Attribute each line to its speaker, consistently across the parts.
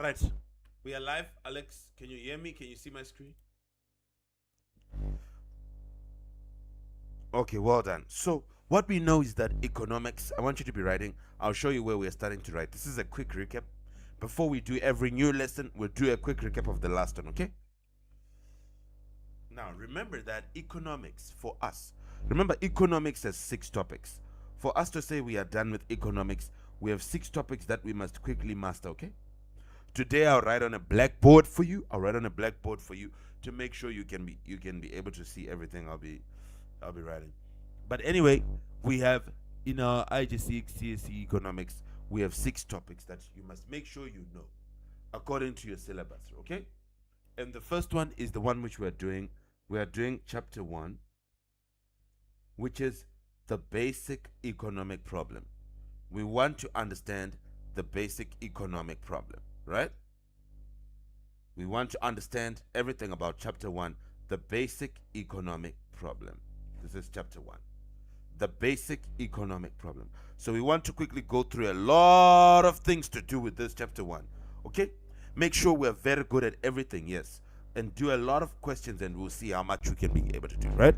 Speaker 1: Right. We are live. Alex, can you hear me? Can you see my screen? Okay, well done. So, what we know is that economics, I want you to be writing. I'll show you where we're starting to write. This is a quick recap. Before we do every new lesson, we'll do a quick recap of the last one, okay? Now, remember that economics for us, remember economics has 6 topics. For us to say we are done with economics, we have 6 topics that we must quickly master, okay? Today I'll write on a blackboard for you. To make sure you can be able to see everything I'll be writing. But anyway, we have in our IGCSE economics, we have 6 topics that you must make sure you know according to your syllabus, okay? And the first one is the one which we are doing. We are doing chapter 1, which is the basic economic problem. We want to understand the basic economic problem, right? We want to understand everything about chapter 1, the basic economic problem. This is chapter 1, the basic economic problem. So we want to quickly go through a lot of things to do with this chapter 1, okay? Make sure we're very good at everything, yes, and do a lot of questions, and we'll see how much we can be able to do, right?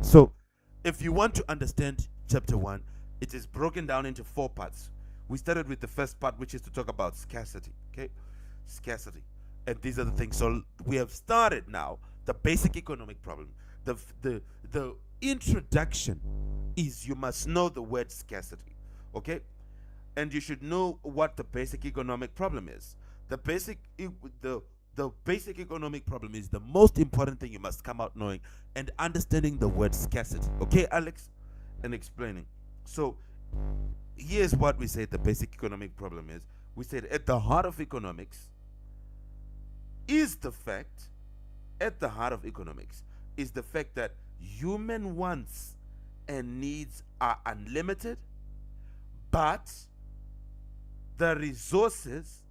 Speaker 1: So if you want to understand chapter 1, it is broken down into 4 parts. We started with the first part, which is to talk about scarcity, okay? Scarcity. And these are the things. So we have started now the basic economic problem. The introduction is you must know the word scarcity, okay? And you should know what the basic economic problem is. The basic economic problem is the most important thing you must come out knowing and understanding the word scarcity, okay, Alex? And explaining. So here's what we say the basic economic problem is. We said at the heart of economics is the fact, that human wants and needs are unlimited, but the resources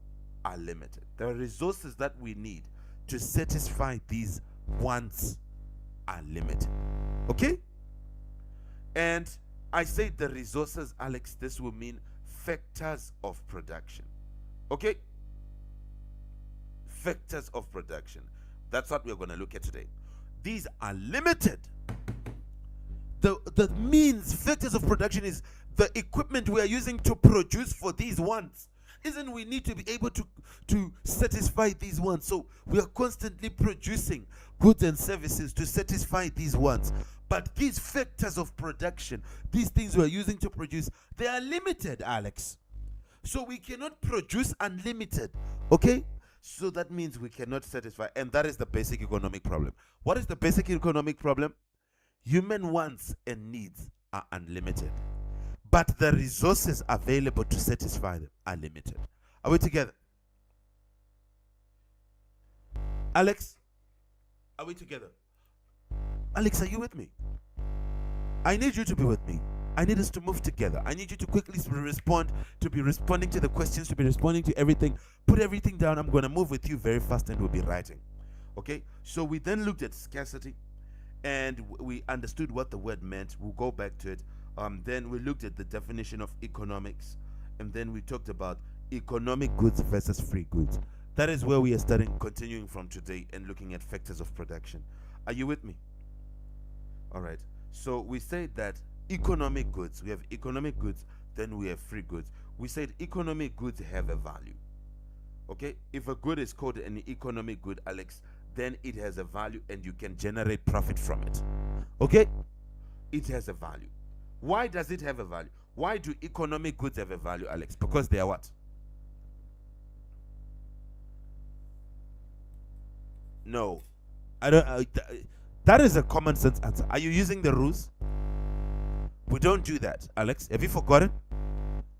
Speaker 1: are limited. The resources that we need to satisfy these wants are limited. Okay? And I say the resources, Alex, this will mean factors of production. Okay? Factors of production. That's what we're going to look at today. These are limited. The means, factors of production is the equipment we are using to produce for these wants. Isn't we need to be able to satisfy these wants? So we are constantly producing goods and services to satisfy these wants. But these factors of production, these things we are using to produce, they are limited, Alex. So we cannot produce unlimited. Okay? So that means we cannot satisfy. And that is the basic economic problem. What is the basic economic problem? Human wants and needs are unlimited, but the resources available to satisfy them are limited. Are we together? Alex, are we together? Alex, are you with me? I need you to be with me. I need us to move together. I need you to quickly respond, to be responding to the questions, to be responding to everything. Put everything down. I'm going to move with you very fast and we'll be writing. Okay? So we then looked at scarcity and we understood what the word meant. We'll go back to it. Then we looked at the definition of economics, and then we talked about economic goods versus free goods. That is where we are continuing from today and looking at factors of production. Are you with me? All right. So we said that economic goods, we have economic goods, then we have free goods. We said economic goods have a value. Okay? If a good is called an economic good, Alex, then it has a value and you can generate profit from it. Okay? It has a value. Why does it have a value? Why do economic goods have a value, Alex? Because they are what? No. I don't. That is a common sense answer. Are you using the rules? We don't do that, Alex. Have you forgotten?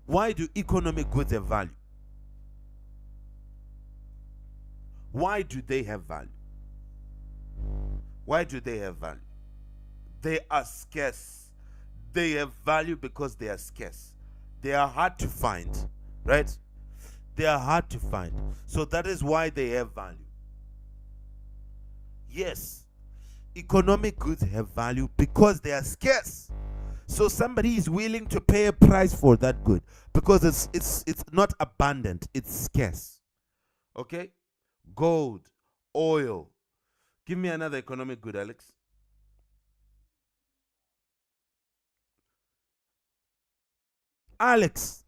Speaker 1: Why do economic goods have value? Why do they have value? Why do they have value? They are scarce. They have value because they are scarce. They are hard to find, right? They are hard to find. So that is why they have value. Yes, economic goods have value because they are scarce. So somebody is willing to pay a price for that good because it's not abundant, it's scarce. Okay? Gold, oil. Give me another economic good, Alex.
Speaker 2: Alex,